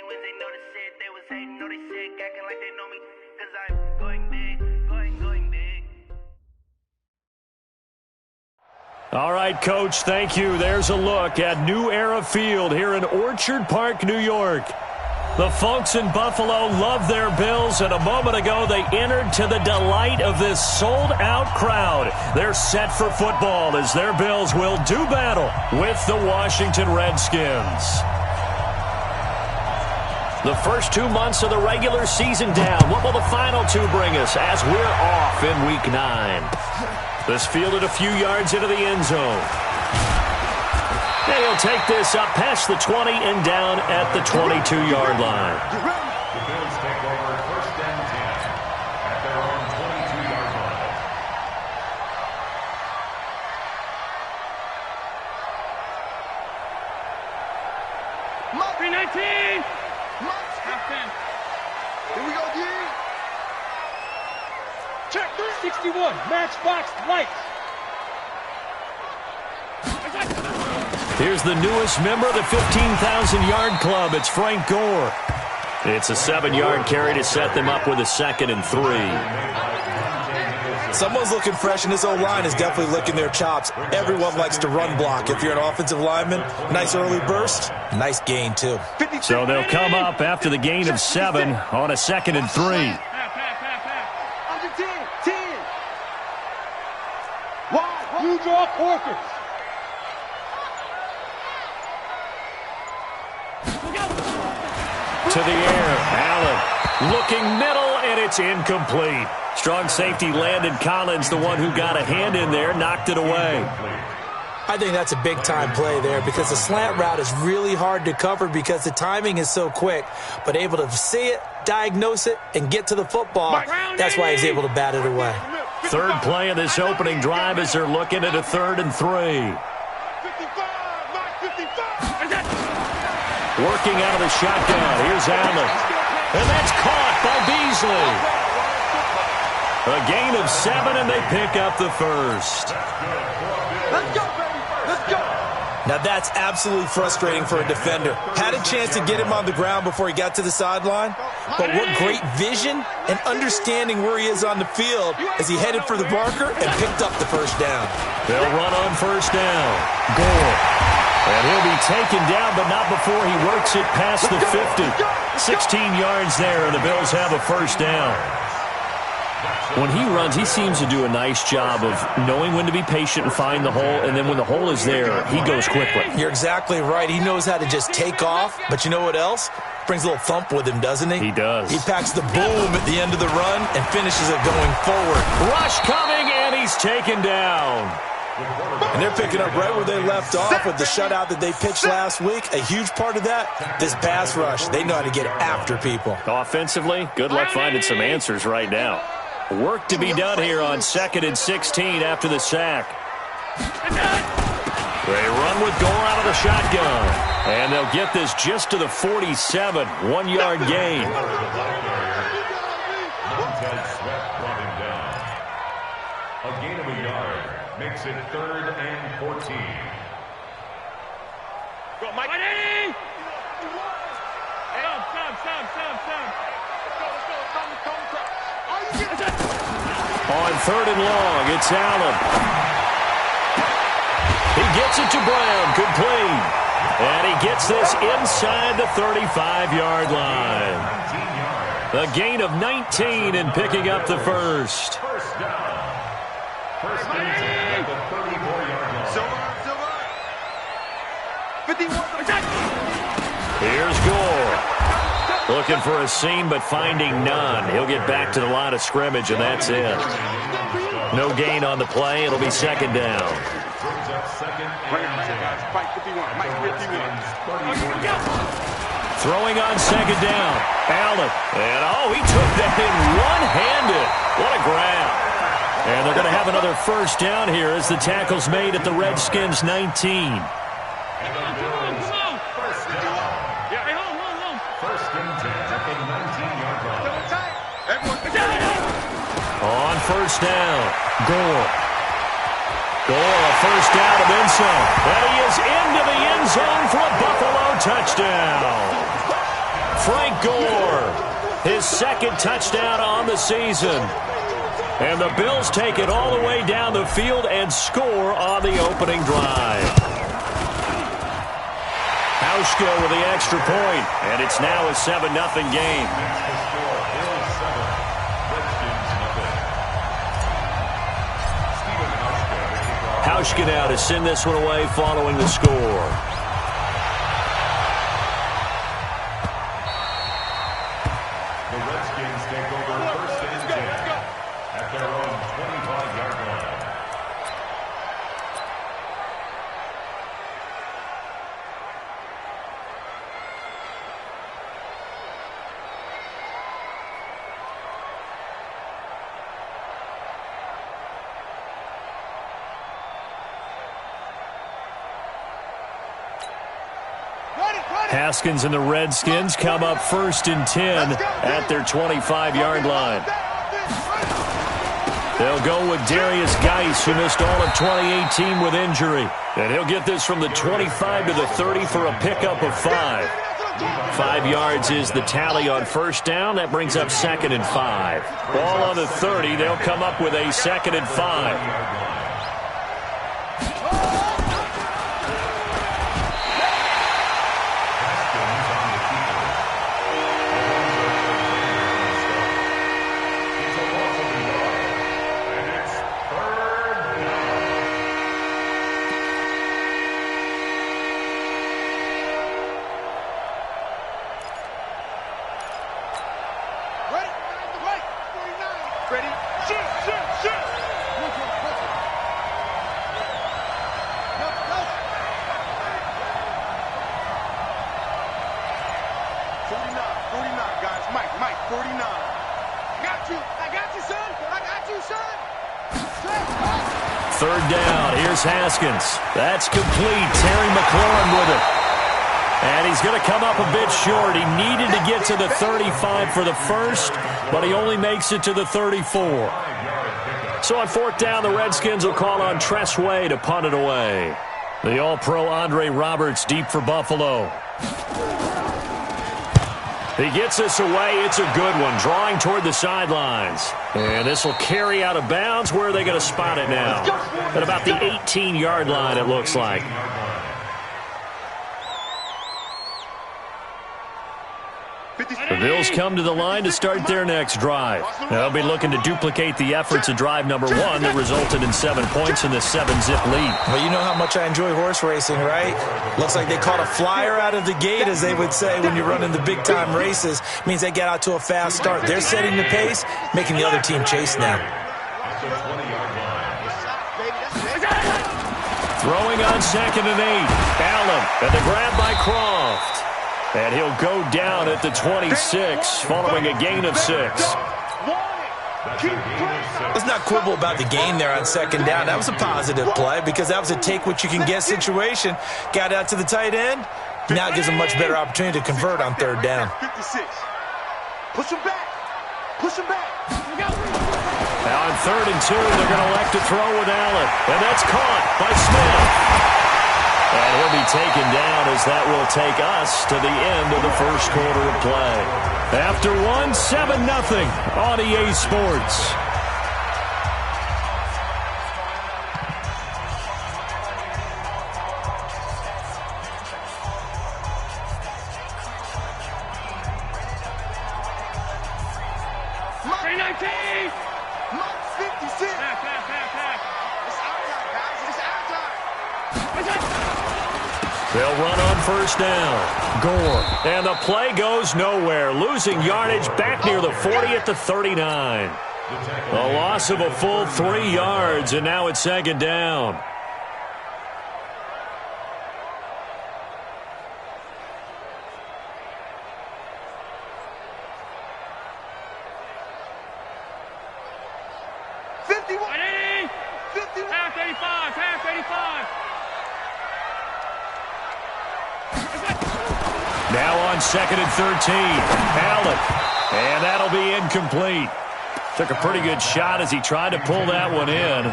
genuine, they notice it. They was hating, no they sick, acting like they know me. Cause I'm going big, going big. All right, Coach, thank you. There's a look at New Era Field here in Orchard Park, New York. The folks in Buffalo love their Bills, and a moment ago they entered to the delight of this sold-out crowd. They're set for football as their Bills will do battle with the Washington Redskins. The first 2 months of the regular season down. What will the final two bring us as we're off in Week 9? This fielded a few yards into the end zone. And he'll take this up past the 20 and down at the 22-yard line. The Bills take over first and 10 at their own 22-yard line. Murphy 19! Here we go, D. Check 61, matchbox lights. Here's the newest member of the 15,000-yard club. It's Frank Gore. It's a 7-yard carry to set them up with a 2nd and 3. Someone's looking fresh, and this O-line is definitely licking their chops. Everyone likes to run block. If you're an offensive lineman, nice early burst, nice gain, too. So they'll come up after the gain of 7 on a 2nd and 3. Under 10. Wide. You draw Corkers. To the air, Allen looking middle, and it's incomplete. Strong safety Landon Collins, the one who got a hand in there, knocked it away. I think that's a big-time play there because the slant route is really hard to cover because the timing is so quick. But able to see it, diagnose it, and get to the football, that's why he's able to bat it away. Third play of this opening drive as they're looking at a 3rd and 3. Working out of the shotgun. Here's Allen. And that's caught by Beasley. A gain of 7, and they pick up the first. Let's go, baby. Let's go. Now that's absolutely frustrating for a defender. Had a chance to get him on the ground before he got to the sideline, but what great vision and understanding where he is on the field as he headed for the marker and picked up the first down. They'll run on first down. Gore. And he'll be taken down, but not before he works it past the 50. 16 yards there, and the Bills have a first down. When he runs, he seems to do a nice job of knowing when to be patient and find the hole, and then when the hole is there, he goes quickly. You're exactly right. He knows how to just take off, but you know what else? Brings a little thump with him, doesn't he? He does. He packs the boom at the end of the run and finishes it going forward. Rush coming, and he's taken down. And they're picking up right where they left off with the shutout that they pitched last week. A huge part of that, this pass rush. They know how to get after people. Offensively, good luck finding some answers right now. Work to be done here on 2nd and 16 after the sack. They run with Gore out of the shotgun. And they'll get this just to the 47, 1-yard gain. A gain of a yard makes it 3rd and 14. Go, Mike. On 3rd and long, it's Allen. He gets it to Brown, complete. And he gets this inside the 35-yard line. A gain of 19 and picking up the first. First down. First and 10 at the 34-yard line. Silver. 51. Here's Gore. Looking for a seam, but finding none. He'll get back to the line of scrimmage, and that's it. No gain on the play. It'll be 2nd down. Brings up 2nd and 10. Mike 51. Mike 51. Throwing on 2nd down. Allen. And, he took that in one-handed. What a grab. And they're going to have another first down here as the tackle's made at the Redskins' 19. On first down, Gore. A first down and then some. And he is into the end zone for a Buffalo touchdown. Frank Gore, his second touchdown on the season. And the Bills take it all the way down the field and score on the opening drive. Hauschka with the extra point, and it's now a 7-0 game. Hauschka now to send this one away following the score. The Redskins take over first and 10 at their own 25-yard line. Haskins and the Redskins come up first and 10 at their 25-yard line. They'll go with Darius Geis, who missed all of 2018 with injury. And he'll get this from the 25 to the 30 for a pickup of 5. 5 yards is the tally on first down. That brings up 2nd and 5. Ball on the 30. They'll come up with a 2nd and 5. Third down. Here's Haskins. That's complete. Terry McLaurin with it. And he's going to come up a bit short. He needed to get to the 35 for the first, but he only makes it to the 34. So on 4th down, the Redskins will call on Tress Way to punt it away. The All-Pro Andre Roberts deep for Buffalo. He gets this away. It's a good one, drawing toward the sidelines. And this will carry out of bounds. Where are they going to spot it now? At about the 18-yard line, it looks like. The Bills come to the line to start their next drive. They'll be looking to duplicate the efforts of drive number 1 that resulted in 7 points in the 7-zip lead. Well, you know how much I enjoy horse racing, right? Looks like they caught a flyer out of the gate, as they would say when you're running the big-time races. Means they get out to a fast start. They're setting the pace, making the other team chase now. Throwing on 2nd and 8. Allen, and the grab by Croft. And he'll go down at the 26, following a gain of 6. Let's not quibble about the gain there on 2nd down. That was a positive play because that was a take-what-you-can-get situation. Got out to the tight end. Now it gives them much better opportunity to convert on 3rd down. 56. Push him back. Push him back. Now on 3rd and 2, they're going to elect to throw with Allen. And that's caught by Smith. And he'll be taken down as that will take us to the end of the first quarter of play. After 1, 7-0 on EA Sports. They'll run on first down. Gore. And the play goes nowhere. Losing yardage back near the 40 at the 39. A loss of a full 3 yards, and now it's 2nd down. Now on 2nd and 13. Allen. And that'll be incomplete. Took a pretty good shot as he tried to pull that one in.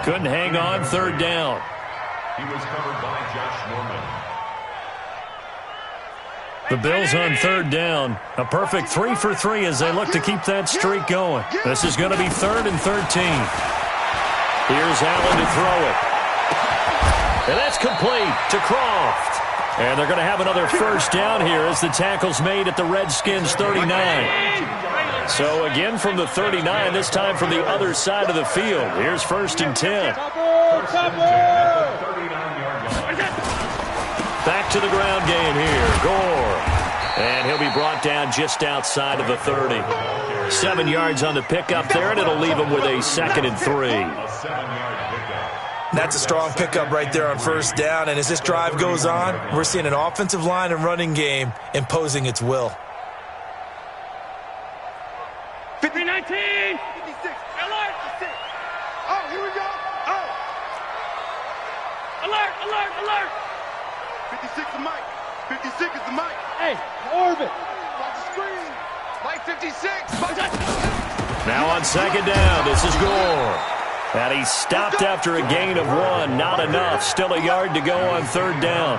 Couldn't hang on 3rd down. He was covered by Josh Norman. The Bills on third down. A perfect 3 for 3 as they look to keep that streak going. This is going to be 3rd and 13. Here's Allen to throw it. And that's complete to Croft. And they're going to have another first down here as the tackle's made at the Redskins 39. So again from the 39, this time from the other side of the field. Here's 1st and 10. Back to the ground game here. Gore. And he'll be brought down just outside of the 30. 7 yards on the pickup there, and it'll leave him with a 2nd and 3. That's a strong pickup right there on first down. And as this drive goes on, we're seeing an offensive line and running game imposing its will. 50-19. 56. Alert. Oh, here we go. Oh. Alert. 56 is Mike. 56 is the Mike. Hey, orbit. Watch the screen. Mike 56. Now on 2nd down, this is Gore. And he stopped after a gain of 1. Not enough. Still a yard to go on 3rd down.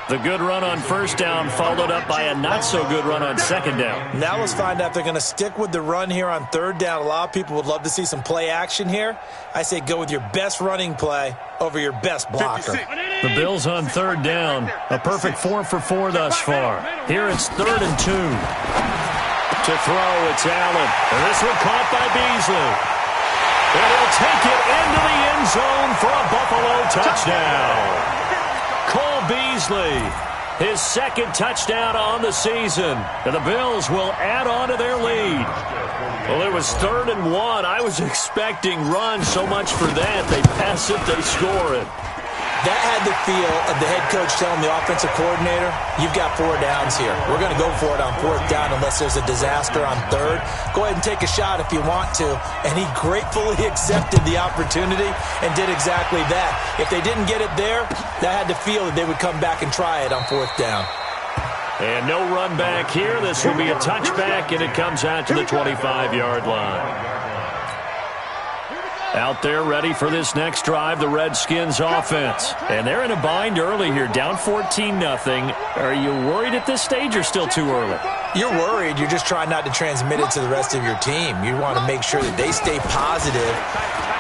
The good run on 1st down followed up by a not-so-good run on 2nd down. Now let's find out if they're going to stick with the run here on 3rd down. A lot of people would love to see some play action here. I say go with your best running play over your best blocker. The Bills on 3rd down. A perfect 4 for 4 thus far. Here it's 3rd and 2. To throw, it's Allen. And this one caught by Beasley. And he'll take it into the end zone for a Buffalo touchdown. Cole Beasley, his 2nd touchdown on the season. And the Bills will add on to their lead. Well, it was 3rd and 1. I was expecting run, so much for that. They pass it, they score it. That had the feel of the head coach telling the offensive coordinator, you've got 4 downs here. We're going to go for it on 4th down unless there's a disaster on 3rd. Go ahead and take a shot if you want to. And he gratefully accepted the opportunity and did exactly that. If they didn't get it there, that had the feel that they would come back and try it on 4th down. And no run back here. This will be a touchback, and it comes out to the 25-yard line. Out there ready for this next drive, the Redskins offense. And they're in a bind early here, down 14-0. Are you worried at this stage or still too early? You're worried. You're just trying not to transmit it to the rest of your team. You want to make sure that they stay positive.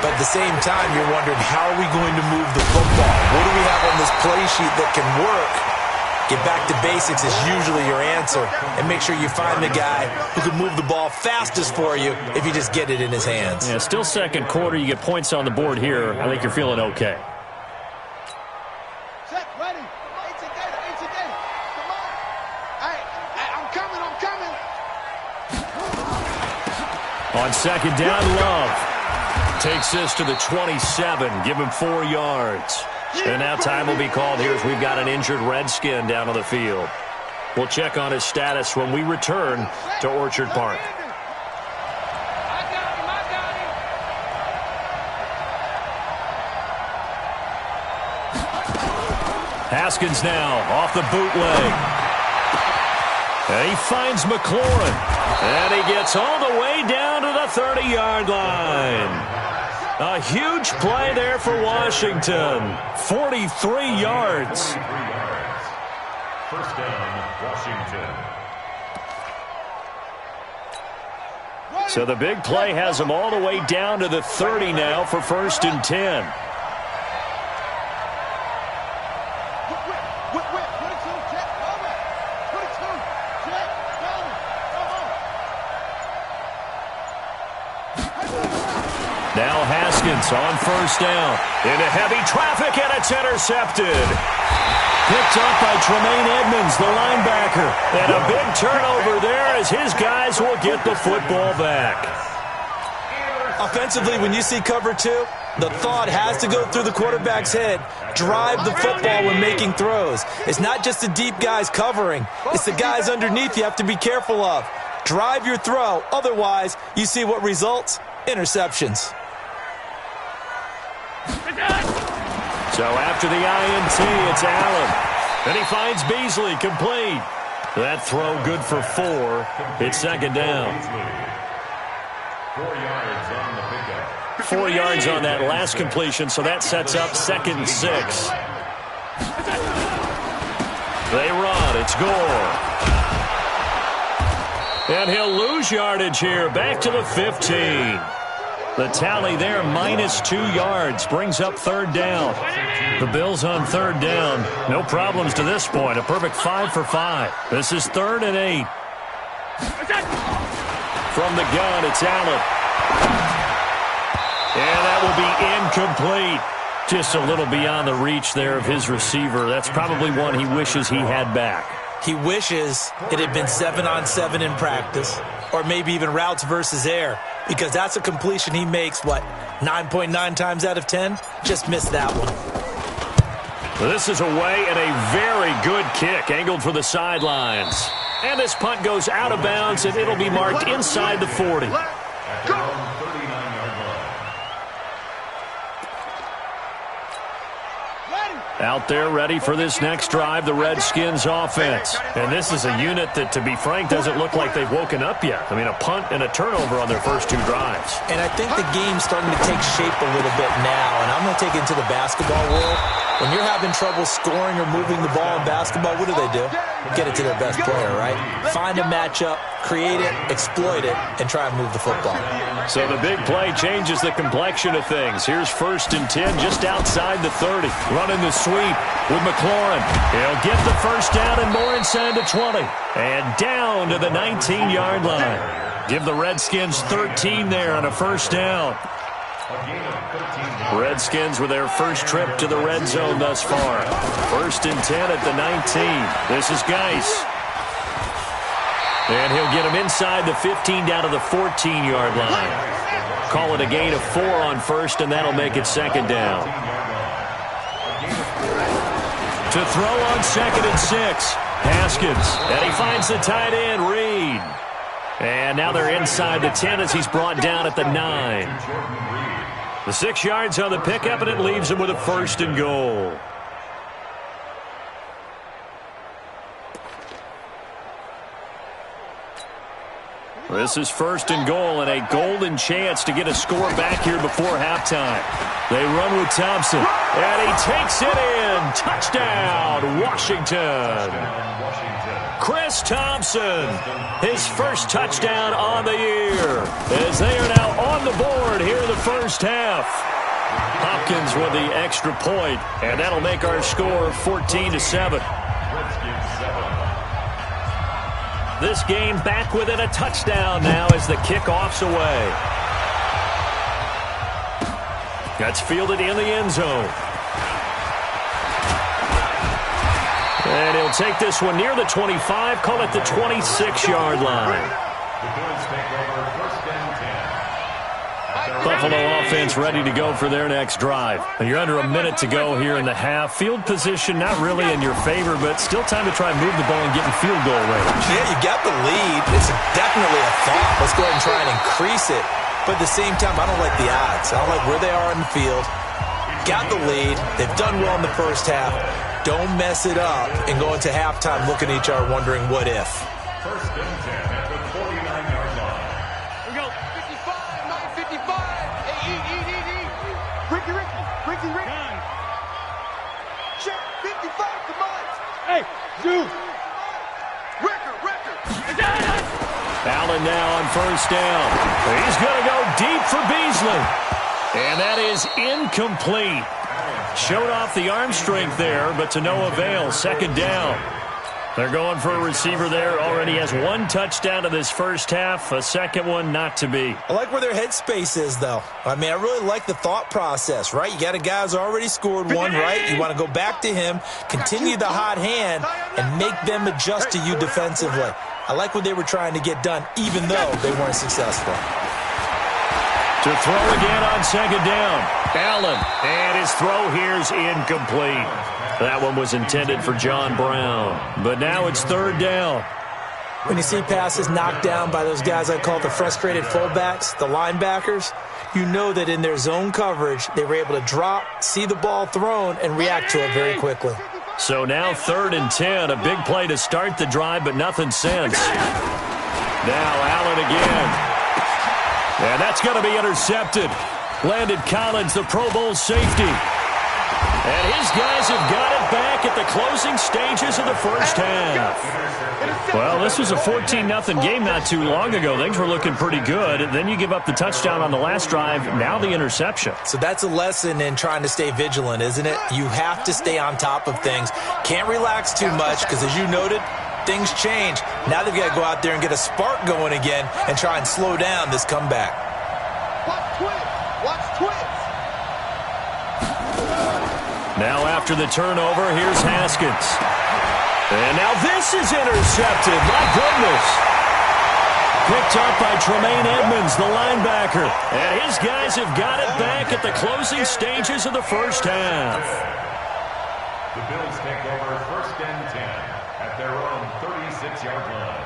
But at the same time, you're wondering, how are we going to move the football? What do we have on this play sheet that can work? Get back to basics is usually your answer. And make sure you find the guy who can move the ball fastest for you if you just get it in his hands. Yeah, still 2nd quarter. You get points on the board here. I think you're feeling okay. Check, ready. Come on. Hey, I'm coming. On 2nd down, Love takes this to the 27. Give him 4 yards. And now time will be called here as we've got an injured Redskin down on the field. We'll check on his status when we return to Orchard Park. Haskins now off the bootleg. And he finds McLaurin. And he gets all the way down to the 30-yard line. A huge play there for Washington. 43 yards. First down, Washington. So the big play has him all the way down to the 30 now for 1st and 10. Now Haskins on 1st down. Into heavy traffic, and it's intercepted. Picked up by Tremaine Edmonds, the linebacker. And a big turnover there as his guys will get the football back. Offensively, when you see cover 2, the thought has to go through the quarterback's head. Drive the football when making throws. It's not just the deep guys covering. It's the guys underneath you have to be careful of. Drive your throw. Otherwise, you see what results? Interceptions. So after the INT, it's Allen. And he finds Beasley complete. That throw good for 4. It's 2nd down. 4 yards on the pickup. 4 yards on that last completion, so that sets up 2nd and 6. They run. It's Gore. And he'll lose yardage here. Back to the 15. The tally there, -2 yards, brings up third down. The Bills on third down. No problems to this point. A perfect 5 for 5. This is 3rd and 8. From the gun, it's Allen. And that will be incomplete. Just a little beyond the reach there of his receiver. That's probably one he wishes he had back. He wishes it had been 7-on-7 in practice, or maybe even routes versus air, because that's a completion he makes, 9.9 times out of 10? Just missed that one. This is away and a very good kick, angled for the sidelines. And this punt goes out of bounds, and it'll be marked inside the 40. Out there ready for this next drive, the Redskins offense. And this is a unit that, to be frank, doesn't look like they've woken up yet. I mean, a punt and a turnover on their first 2 drives. And I think the game's starting to take shape a little bit now. And I'm going to take it into the basketball world. When you're having trouble scoring or moving the ball in basketball, what do? Get it to their best player, right? Find a matchup, create it, exploit it, and try and move the football. So the big play changes the complexion of things. Here's 1st and 10 just outside the 30. Running the sweep with McLaurin. He'll get the first down and more inside the 20. And down to the 19-yard line. Give the Redskins 13 there on a first down. Redskins with their first trip to the red zone thus far. 1st and 10 at the 19. This is Geis. And he'll get him inside the 15 down to the 14-yard line. Call it a gain of 4 on first, and that'll make it 2nd down. To throw on 2nd and 6. Haskins. And he finds the tight end, Reed. And now they're inside the 10 as he's brought down at the 9. The 6 yards on the pickup, and it leaves him with a 1st and goal. This is 1st and goal, and a golden chance to get a score back here before halftime. They run with Thompson, and he takes it in. Touchdown, Washington. Chris Thompson, his first touchdown on the year, as they are now on the board here in the first half. Hopkins with the extra point, and that'll make our score 14-7. This game back within a touchdown now as the kickoff's away. That's fielded in the end zone. And he'll take this one near the 25, call it the 26-yard line. Buffalo offense ready to go for their next drive. And you're under a minute to go here in the half. Field position not really in your favor, but still time to try and move the ball and get in field goal range. Yeah, you got the lead. It's definitely a thought. Let's go ahead and try and increase it. But at the same time, I don't like the odds. I don't like where they are on the field. Got the lead. They've done well in the first half. Don't mess it up and go into halftime looking at each other wondering what if. 1st and 10 at the 49-yard line. Here we go. 55, 955. Hey, eat. Ricky. Check, 55, come on. Hey, Zeus. Ricker. Allen now on first down. He's going to go deep for Beasley. And that is incomplete. Showed off the arm strength there, but to no avail. 2nd down. They're going for a receiver there. Already has 1 touchdown in this first half. A second one not to be. I like where their headspace is, though. I mean, I really like the thought process, right? You got a guy who's already scored 1, right? You want to go back to him, continue the hot hand, and make them adjust to you defensively. I like what they were trying to get done, even though they weren't successful. To throw again on 2nd down. Allen, and his throw here's incomplete. That one was intended for John Brown. But now it's 3rd down. When you see passes knocked down by those guys I call the frustrated fullbacks, the linebackers, you know that in their zone coverage, they were able to drop, see the ball thrown, and react to it very quickly. So now 3rd and 10, a big play to start the drive, but nothing since. Now Allen again. And that's going to be intercepted. Landon Collins, the Pro Bowl safety. And his guys have got it back at the closing stages of the first half. Well, this was a 14-0 game not too long ago. Things were looking pretty good. Then you give up the touchdown on the last drive, now the interception. So that's a lesson in trying to stay vigilant, isn't it? You have to stay on top of things. Can't relax too much because, as you noted, things change. Now they've got to go out there and get a spark going again and try and slow down this comeback. Watch twins. Watch twins. Now after the turnover, here's Haskins. And now this is intercepted. My goodness. Picked up by Tremaine Edmonds, the linebacker. And his guys have got it back at the closing stages of the first half. The Bills take over 1st and 10 at their own 36-yard line.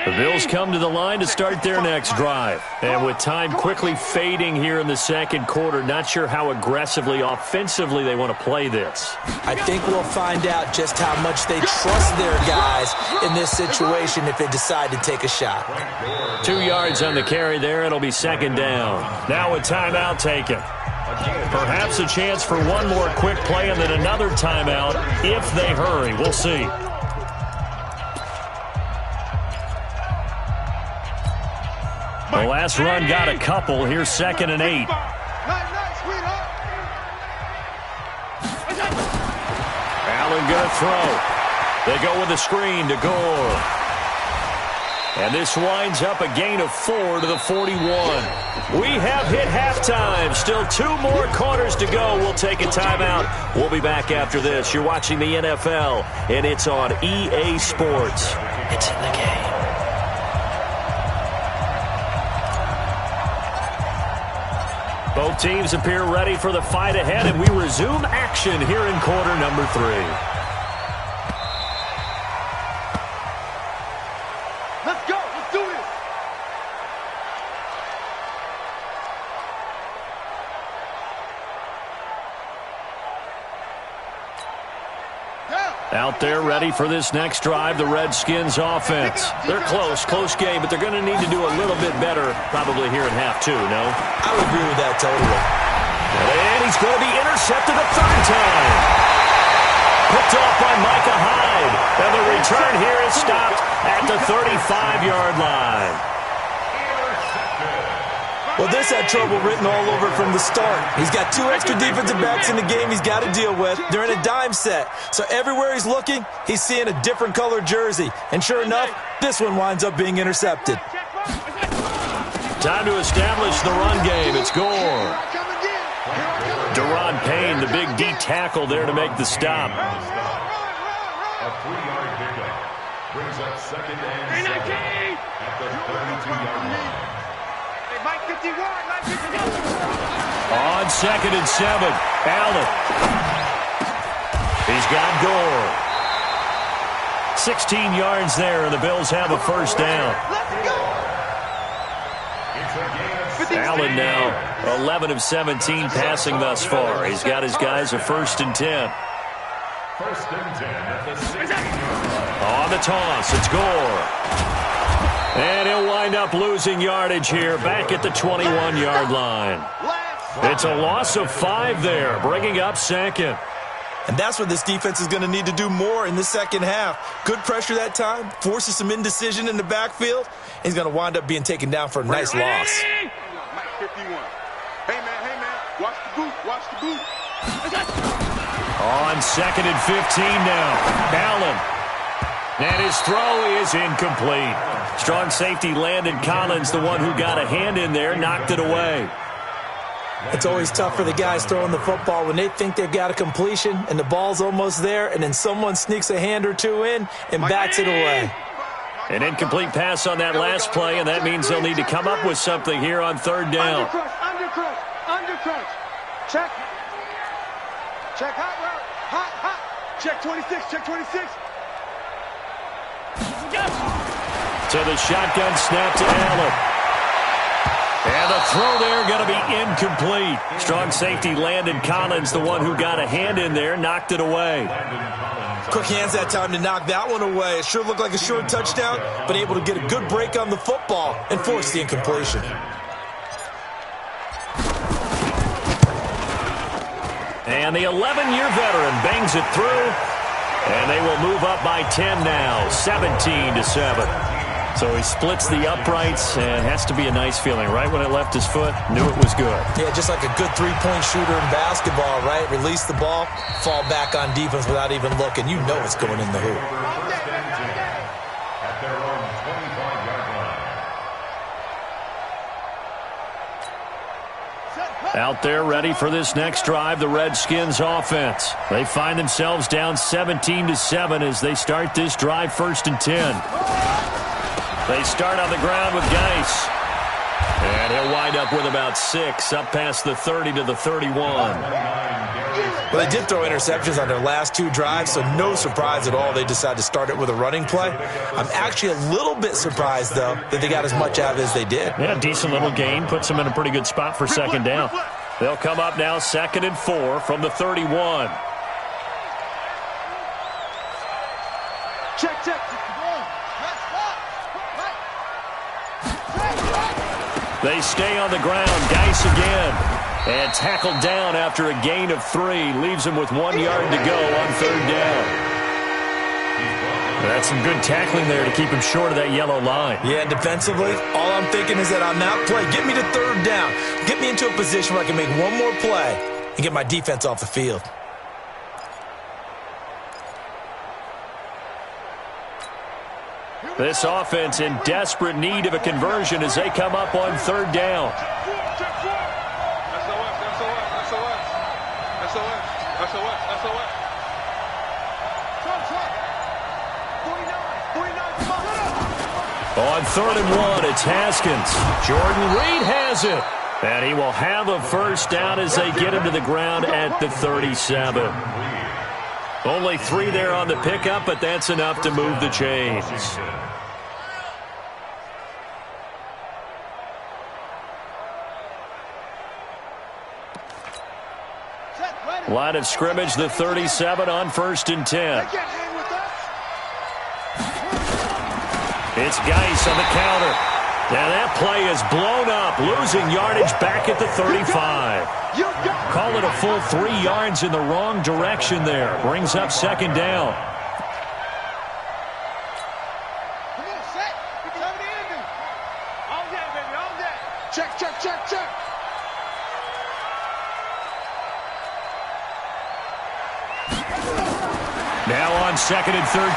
The Bills come to the line to start their next drive. And with time quickly fading here in the second quarter, not sure how aggressively, offensively they want to play this. I think we'll find out just how much they trust their guys in this situation if they decide to take a shot. 2 yards on the carry there. It'll be second down. Now a timeout taken. Perhaps a chance for one more quick play and then another timeout if they hurry. We'll see. The last run got a couple. Here's 2nd and 8. Allen going to throw. They go with a screen to Gore. And this winds up a gain of 4 to the 41. We have hit halftime. Still 2 more quarters to go. We'll take a timeout. We'll be back after this. You're watching the NFL, and it's on EA Sports. It's in the game. Both teams appear ready for the fight ahead, and we resume action here in quarter number 3. Let's go. Let's do this. Out there ready for this next drive, the Redskins offense. They're close game, but they're going to need to do a little bit better probably here in half 2, no? I would agree with that totally. And he's going to be intercepted a 3rd time. Picked off by Micah Hyde. And the return here is stopped at the 35-yard line. Well, this had trouble written all over from the start. He's got 2 extra defensive backs in the game he's got to deal with. They're in a dime set. So everywhere he's looking, he's seeing a different color jersey. And sure enough, this one winds up being intercepted. Time to establish the run game. It's Gore. Deron Payne, the big D tackle there to make the stop. A 3-yard pickup brings up 2nd and 7 at the 32-yard line. On 2nd and 7, Allen. He's got Gore. 16 yards there, and the Bills have a 1st down. Allen now 11 of 17 passing thus far. He's got his guys a 1st and 10. 1st and 10 at the 16-yard line. On the toss, it's Gore. And he'll wind up losing yardage here back at the 21-yard line. It's a loss of 5 there, bringing up 2nd. And that's what this defense is going to need to do more in the second half. Good pressure that time, forces some indecision in the backfield. He's going to wind up being taken down for a nice loss. Mike 51. Hey, man, watch the boot, watch the boot. On 2nd and 15 now, Allen. And his throw is incomplete. Strong safety Landon Collins, the one who got a hand in there, knocked it away. It's always tough for the guys throwing the football when they think they've got a completion and the ball's almost there, and then someone sneaks a hand or two in and bats it away. An incomplete pass on that last play, and that means they'll need to come up with something here on 3rd down. Undercrunch. Check. Check hot route. Hot. Check 26, check 26. So the shotgun snap to Allen. And the throw there going to be incomplete. Strong safety Landon Collins, the one who got a hand in there, knocked it away. Quick hands that time to knock that one away. It sure looked like a short touchdown, but able to get a good break on the football and force the incompletion. And the 11-year veteran bangs it through. And they will move up by 10 now, 17-7. So he splits the uprights, and has to be a nice feeling. Right when it left his foot, knew it was good. Yeah, just like a good three-point shooter in basketball, right? Release the ball, fall back on defense without even looking. You know it's going in the hoop. At their own 25-yard line. Out there ready for this next drive, the Redskins offense. They find themselves down 17-7 as they start this drive, 1st and 10. They start on the ground with Geis. And he'll wind up with about 6, up past the 30 to the 31. Well, they did throw interceptions on their last 2 drives, so no surprise at all they decided to start it with a running play. I'm actually a little bit surprised, though, that they got as much out of it as they did. Yeah, decent little gain. Puts them in a pretty good spot for 2nd down. They'll come up now 2nd and 4 from the 31. Check. They stay on the ground. Geis again. And tackled down after a gain of 3. Leaves him with 1 yard to go on 3rd down. That's some good tackling there to keep him short of that yellow line. Yeah, and defensively, all I'm thinking is that on that play, get me to 3rd down. Get me into a position where I can make one more play and get my defense off the field. This offense in desperate need of a conversion as they come up on 3rd down. On 3rd and 1, it's Haskins. Jordan Reed has it. And he will have a 1st down as they get him to the ground at the 37. Only 3 there on the pickup, but that's enough to move the chains. Line of scrimmage, the 37 on 1st and 10. It's Geis on the counter. Now that play is blown up, losing yardage back at the 35. Call it a full 3 yards in the wrong direction there. Brings up 2nd down. Check. Now on 2nd and 13.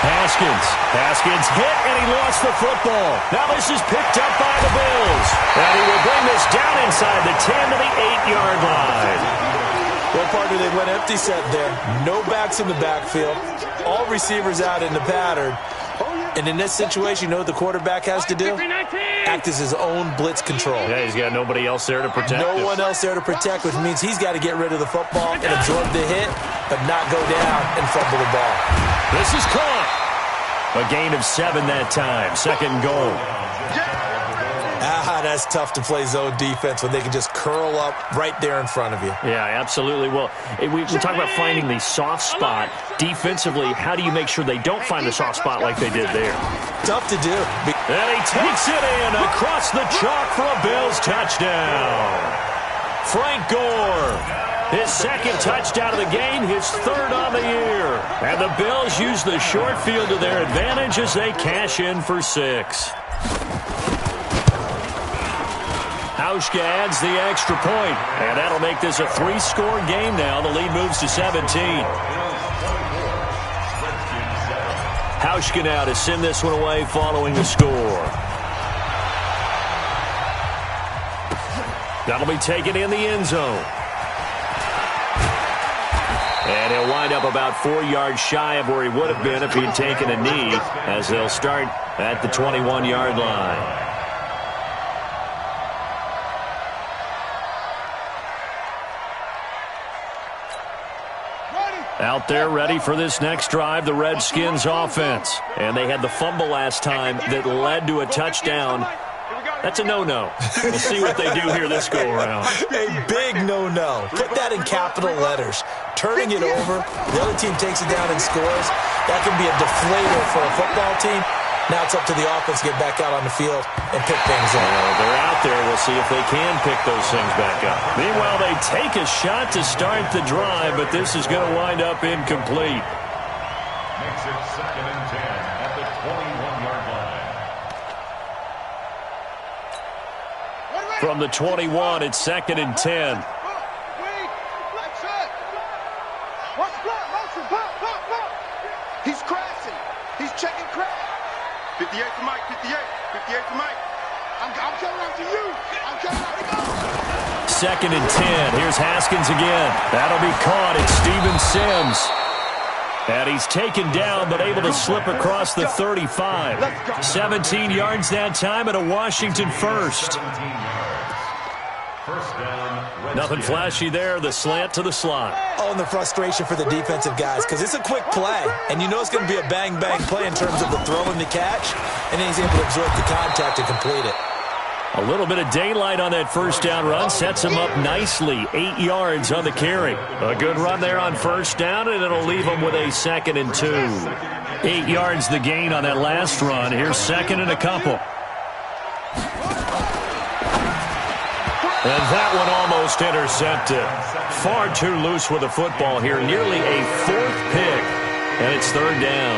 Haskins hit, and he lost the football. Now this is picked up by the Bills. And he will bring this down inside the 10 to the 8-yard line. Well, partner, they went empty set there. No backs in the backfield. All receivers out in the pattern. And in this situation, you know what the quarterback has to do? Act as his own blitz control. Yeah, he's got nobody else there to protect him. No one else there to protect, which means he's got to get rid of the football and absorb the hit, but not go down and fumble the ball. This is caught. A gain of 7 that time. 2nd goal. That's tough to play zone defense when they can just curl up right there in front of you. Yeah, absolutely. Well, we talk about finding the soft spot. Defensively, how do you make sure they don't find the soft spot like they did there? Tough to do. And he takes it in across the chalk for a Bills touchdown. Frank Gore, his 2nd touchdown of the game, his 3rd on the year. And the Bills use the short field to their advantage as they cash in for 6. Hauschka adds the extra point, and that'll make this a 3-score game now. The lead moves to 17. Hauschka now to send this one away following the score. That'll be taken in the end zone. And he'll wind up about 4 yards shy of where he would have been if he'd taken a knee, as they'll start at the 21-yard line. Out there ready for this next drive, the Redskins offense. And they had the fumble last time that led to a touchdown. That's a no-no. We'll see what they do here this go-around. A big no-no. Put that in capital letters. Turning it over, the other team takes it down and scores. That can be a deflator for a football team. Now it's up to the offense to get back out on the field and pick things up. Well, they're out there. We'll see if they can pick those things back up. Meanwhile, they take a shot to start the drive, but this is going to wind up incomplete. Makes it 2nd and 10 at the 21-yard line. From the 21, it's 2nd and 10. He's crashing. He's checking crash. 58 to Mike, 58. 58 to Mike. I'm coming out to you. I'm coming out to you. 2nd and 10. Here's Haskins again. That'll be caught. It's Steven Sims. And he's taken down, but able to slip across the 35. 17 yards that time and a Washington first. First down, Redskins. Nothing flashy there. The slant to the slot. Oh, and the frustration for the defensive guys, because it's a quick play, and you know it's going to be a bang-bang play in terms of the throw and the catch, and then he's able to absorb the contact and complete it. A little bit of daylight on that first down run sets him up nicely. 8 yards on the carry. A good run there on first down, and it'll leave him with a 2nd and 2. 8 yards the gain on that last run. Here's 2nd and a couple. And that one almost intercepted. Far too loose with the football here. Nearly a 4th pick. And it's 3rd down.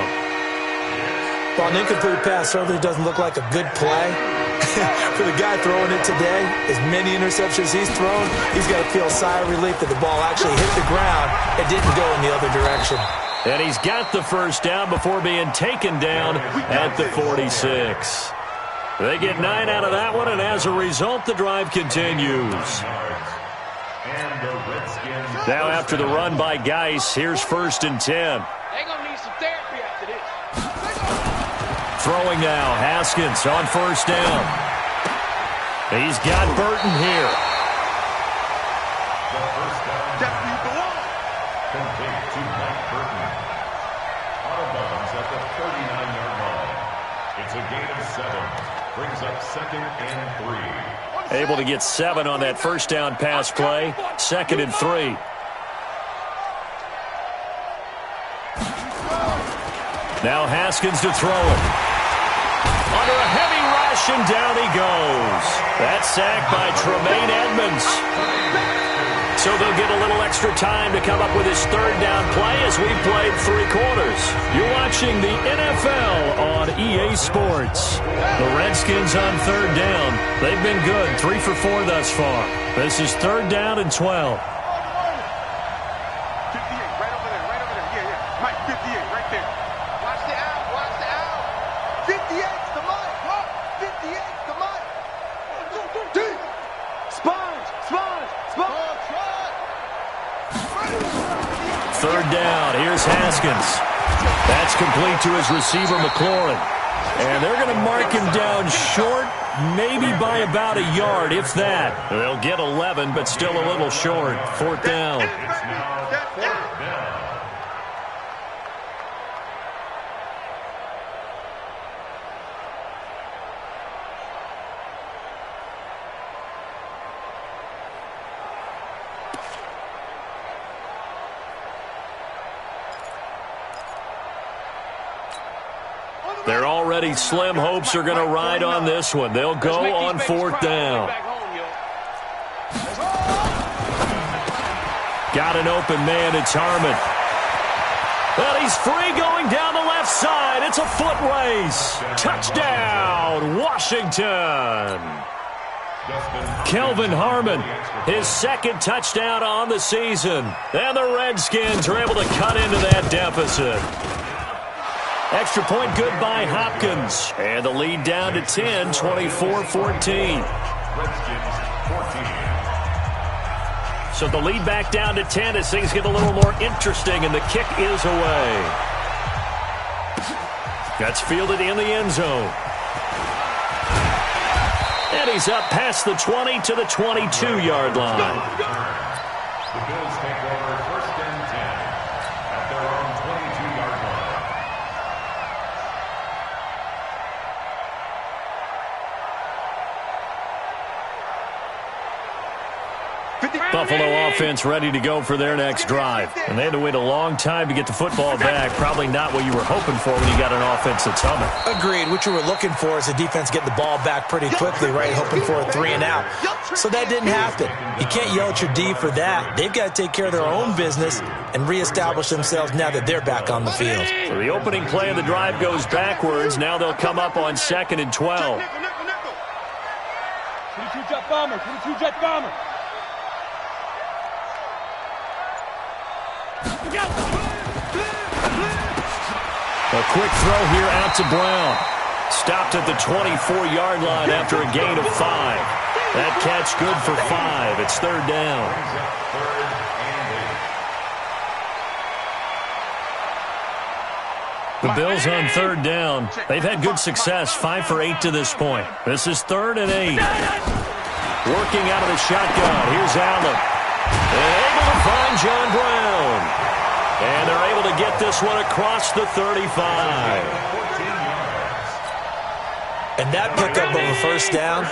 Well, an incomplete pass certainly doesn't look like a good play. For the guy throwing it today, as many interceptions he's thrown, he's got to feel a sigh of relief that the ball actually hit the ground and didn't go in the other direction. And he's got the first down before being taken down at the 46. They get 9 out of that one, and as a result, the drive continues. Now after the run by Geis, here's 1st and 10. They're going to need some therapy after this. Throwing now, Haskins on first down. He's got Burton here. The first down. Definitely belong. Complete to Mike Burton. Out of bounds at the 39-yard line. It's a gain of 7. Brings up 2nd and 3. Able to get 7 on that first down pass play. 2nd and 3. Now Haskins to throw it. Under a heavy rush, and down he goes. That's sacked by Tremaine Edmonds. So they'll get a little extra time to come up with his 3rd down play as we played 3 quarters. You're watching the NFL on EA Sports. The Redskins on 3rd down. They've been good, 3 for 4 thus far. This is 3rd down and 12. 58, right over there, right over there. Yeah. Mike, 58, right there. Watch the out, watch the out. 58's the Mike, look. 58's the Mike. Deep. Sponge. 3rd down. Here's Haskins. That's complete to his receiver, McLaurin. And they're going to mark him down short, maybe by about a yard, if that. They'll get 11, but still a little short. 4th down. It's now 4th down. They're already slim hopes are going to ride on this one. They'll go on 4th down. Got an open man. It's Harmon. Well, he's free going down the left side. It's a foot race. Touchdown, Washington. Kelvin Harmon, his 2nd touchdown on the season. And the Redskins are able to cut into that deficit. Extra point good by Hopkins. And the lead down to 10, 24-14. So the lead back down to 10 as things get a little more interesting, and the kick is away. That's fielded in the end zone. And he's up past the 20 to the 22-yard line. The Bills take over 1st and 10 at their own 22-yard line. Buffalo offense ready to go for their next drive. And they had to wait a long time to get the football back. Probably not what you were hoping for when you got an offense that's humming. Agreed. What you were looking for is the defense getting the ball back pretty quickly, right? Hoping for a 3 and out. So that didn't happen. You can't yell at your D for that. They've got to take care of their own business and reestablish themselves now that they're back on the field. So the opening play of the drive goes backwards. Now they'll come up on 2nd and 12. 22 jet bomber, 22 jet bomber. A quick throw here out to Brown. Stopped at the 24-yard line after a gain of 5. That catch good for 5. It's 3rd down. The Bills on 3rd down. They've had good success, 5 for 8 to this point. This is 3rd and 8. Working out of the shotgun. Here's Allen. And able to find John Brown. And they're able to get this one across the 35. And that pickup of a first down,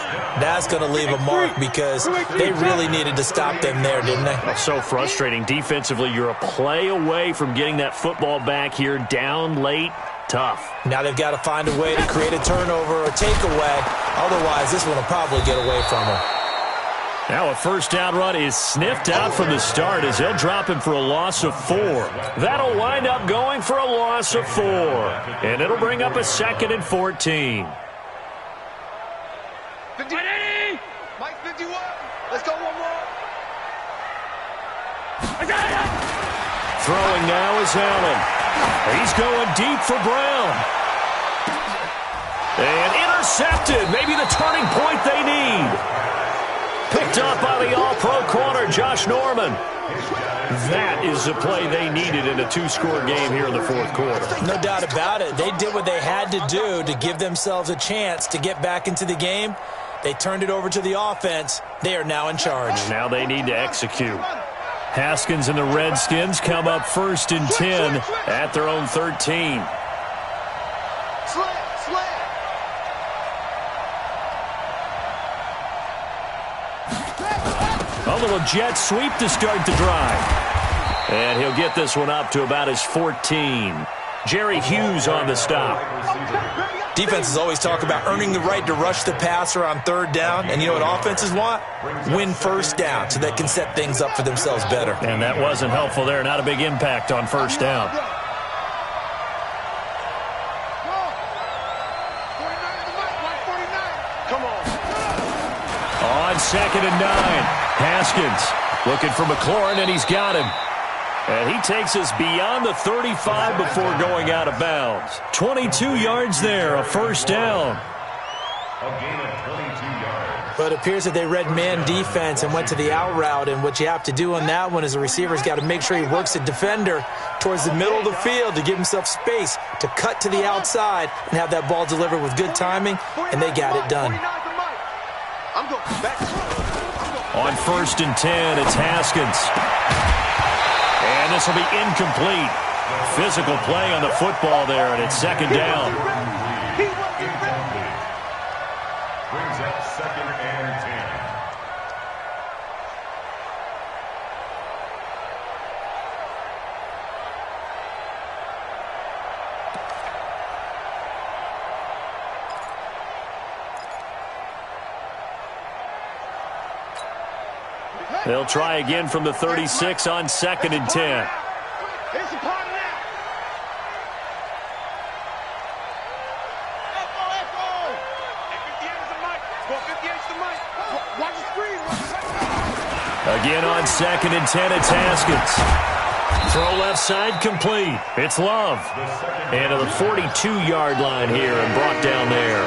that's going to leave a mark because they really needed to stop them there, didn't they? So frustrating. Defensively, you're a play away from getting that football back here down late. Tough. Now they've got to find a way to create a turnover or takeaway. Otherwise, this one will probably get away from them. Now a first down run is sniffed out from the start as they'll drop him for a loss of 4. That'll wind up going for a loss of 4. And it'll bring up a 2nd and 14. 50. Mike 51. Let's go one more. Throwing now is Allen. He's going deep for Brown. And intercepted. Maybe the turning point they need. Picked up by the all-pro corner, Josh Norman. That is the play they needed in a 2-score game here in the 4th quarter. No doubt about it. They did what they had to do to give themselves a chance to get back into the game. They turned it over to the offense. They are now in charge. Now they need to execute. Haskins and the Redskins come up 1st and 10 at their own 13. A little jet sweep to start the drive. And he'll get this one up to about his 14. Jerry Hughes on the stop. Defenses always talk about earning the right to rush the passer on 3rd down. And you know what offenses want? Win first down so they can set things up for themselves better. And that wasn't helpful there. Not a big impact on 1st down. On 2nd and 9. Haskins looking for McLaurin, and he's got him. And he takes us beyond the 35 before going out of bounds. 22 yards there, a first down. A gain of 22 yards. But it appears that they read man defense and went to the out route. And what you have to do on that one is the receiver's got to make sure he works the defender towards the middle of the field to give himself space to cut to the outside and have that ball delivered with good timing, and they got it done. On 1st and 10, it's Haskins. And this will be incomplete. Physical play on the football there, and it's 2nd down. Brings up 2nd and 10. They'll try again from the 36 on 2nd and 10. Again on 2nd and 10, it's Haskins. Throw left side complete. It's Love. And to the 42-yard line here and brought down there.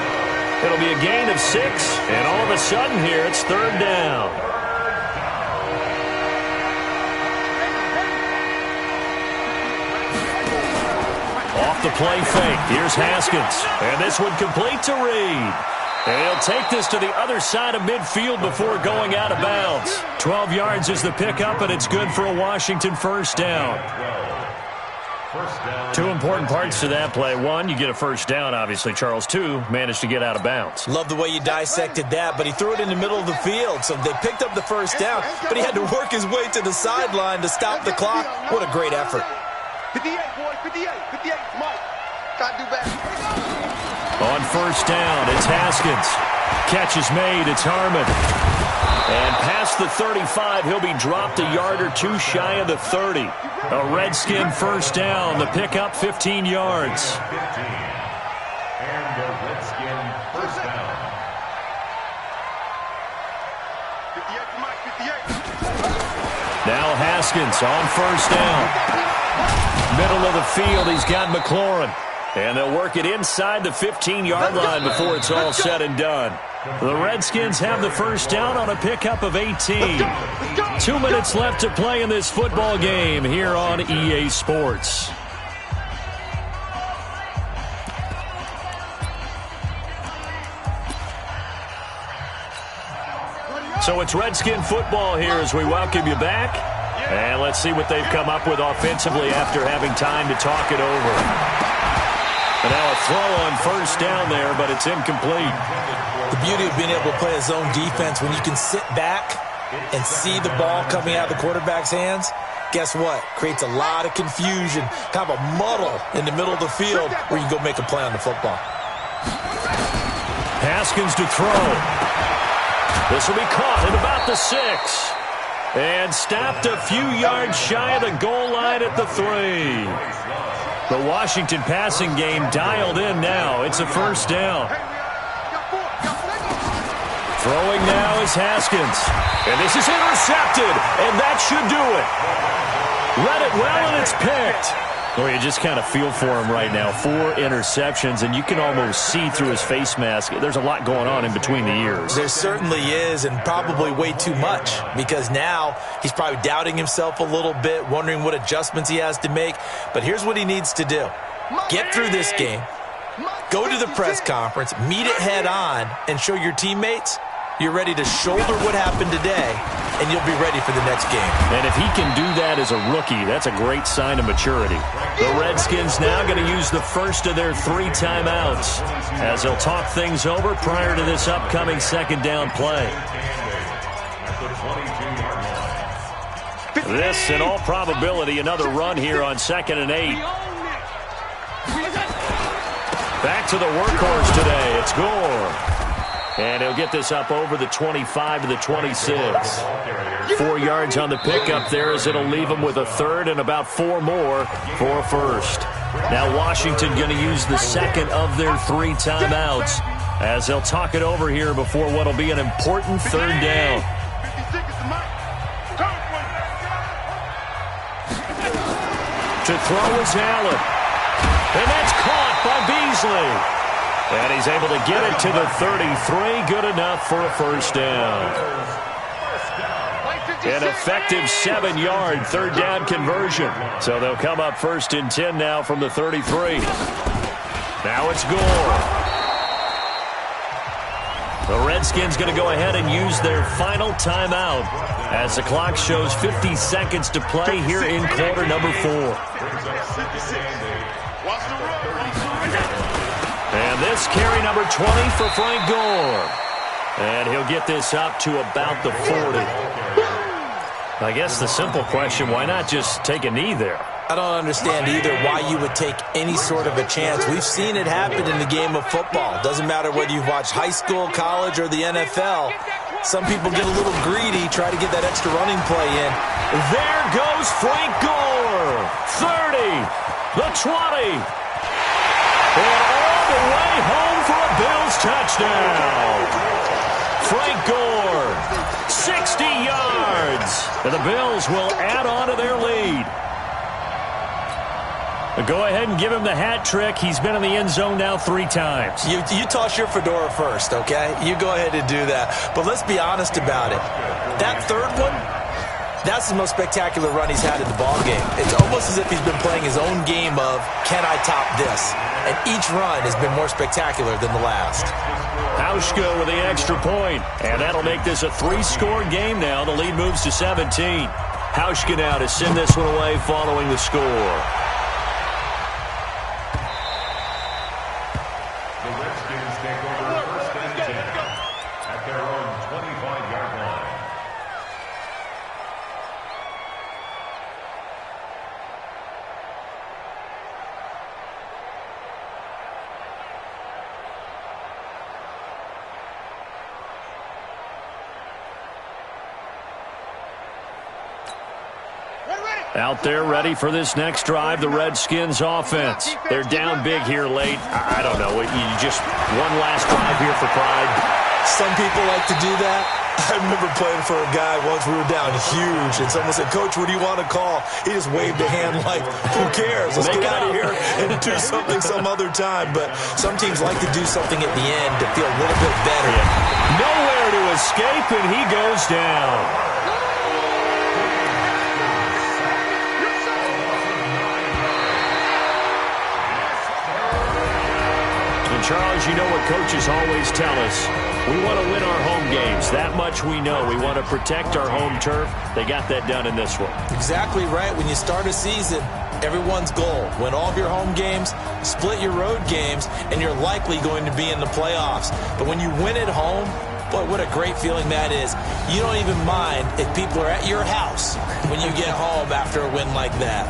It'll be a gain of 6, and all of a sudden here it's 3rd down. Off the play fake. Here's Haskins. And this one complete to Reed. And he'll take this to the other side of midfield before going out of bounds. 12 yards is the pickup, and it's good for a Washington first down. First down. Two important parts to that play. One, you get a first down, obviously, Charles. Two, managed to get out of bounds. Love the way you dissected that, but he threw it in the middle of the field. So they picked up the first down, but he had to work his way to the sideline to stop the clock. What a great effort. 58, boy, 58, 58, Mike. Gotta do better. On first down, it's Haskins. Catch is made, it's Harmon. And past the 35, he'll be dropped a yard or two shy of the 30. A Redskin first down, the pickup 15 yards. 15. And the Redskin first down. 58 for Mike, 58. Now Haskins on first down. Middle of the field, he's got McLaurin. And they'll work it inside the 15-yard line before it's all said and done. The Redskins have the first down on a pickup of 18. 2 minutes left to play in this football game here on EA Sports. So it's Redskin football here as we welcome you back. And let's see what they've come up with offensively after having time to talk it over. And now a throw on first down there, but it's incomplete. The beauty of being able to play a zone defense when you can sit back and see the ball coming out of the quarterback's hands, guess what? Creates a lot of confusion, kind of a muddle in the middle of the field where you can go make a play on the football. Haskins to throw. This will be caught at about the 6. And stopped a few yards shy of the goal line at the 3. The Washington passing game dialed in now. It's a first down. Throwing now is Haskins. And this is intercepted. And that should do it. Read it well, and it's picked. Well, you just kind of feel for him right now. 4 interceptions, and you can almost see through his face mask. There's a lot going on in between the ears. There certainly is, and probably way too much, because now he's probably doubting himself a little bit, wondering what adjustments he has to make. But here's what he needs to do. Get through this game, go to the press conference, meet it head on, and show your teammates you're ready to shoulder what happened today, and you'll be ready for the next game. And if he can do that as a rookie, that's a great sign of maturity. The Redskins now going to use the first of their 3 timeouts as they'll talk things over prior to this upcoming second down play. This, in all probability, another run here on 2nd and 8. Back to the workhorse today. It's Gore. And he'll get this up over the 25 to the 26. 4 yards on the pickup there as it'll leave him with a 3rd and about 4 more for a first. Now Washington going to use the second of their 3 timeouts as they'll talk it over here before what'll be an important 3rd down. To throw is Allen. And that's caught by Beasley. And he's able to get it to the 33. Good enough for a first down. An effective 7-yard 3rd down conversion. So they'll come up 1st and 10 now from the 33. Now it's Gore. The Redskins going to go ahead and use their final timeout as the clock shows 50 seconds to play here in quarter number 4. And this carry number 20 for Frank Gore. And he'll get this up to about the 40. I guess the simple question, why not just take a knee there? I don't understand either why you would take any sort of a chance. We've seen it happen in the game of football. Doesn't matter whether you've watched high school, college, or the NFL. Some people get a little greedy, try to get that extra running play in. There goes Frank Gore. 30, the 20. And all the way home for a Bills touchdown. Frank Gore, 60 yards. And the Bills will add on to their lead. Go ahead and give him the hat trick. He's been in the end zone now 3 times. You toss your fedora first, okay? You go ahead and do that. But let's be honest about it. That 3rd one, that's the most spectacular run he's had in the ballgame. It's almost as if he's been playing his own game of, can I top this? And each run has been more spectacular than the last. Hauschka with the extra point. And that'll make this a 3-score game now. The lead moves to 17. Hauschka now to send this one away following the score. Out there ready for this next drive, the Redskins offense. They're down big here late. I don't know. You just one last drive here for pride. Some people like to do that. I remember playing for a guy once. We were down huge, and someone said, "Coach, what do you want to call?" He just waved a hand like, "Who cares? Let's get out of here and do something some other time." But some teams like to do something at the end to feel a little bit better. Yeah. Nowhere to escape, and he goes down. And Charles, you know what coaches always tell us. We want to win our home games. That much we know. We want to protect our home turf. They got that done in this one. Exactly right. When you start a season, everyone's goal: win all of your home games, split your road games, and you're likely going to be in the playoffs. But when you win at home, boy, what a great feeling that is. You don't even mind if people are at your house when you get home after a win like that.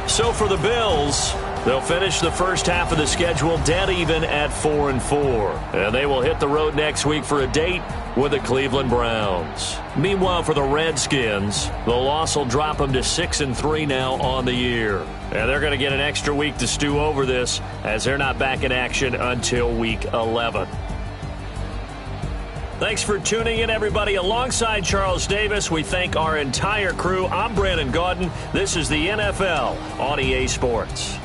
So for the Bills, they'll finish the first half of the schedule dead even at 4-4. And they will hit the road next week for a date with the Cleveland Browns. Meanwhile, for the Redskins, the loss will drop them to 6-3 now on the year. And they're going to get an extra week to stew over this, as they're not back in action until week 11. Thanks for tuning in, everybody. Alongside Charles Davis, we thank our entire crew. I'm Brandon Gaudin. This is the NFL on EA Sports.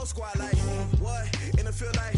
Squad like what in the field like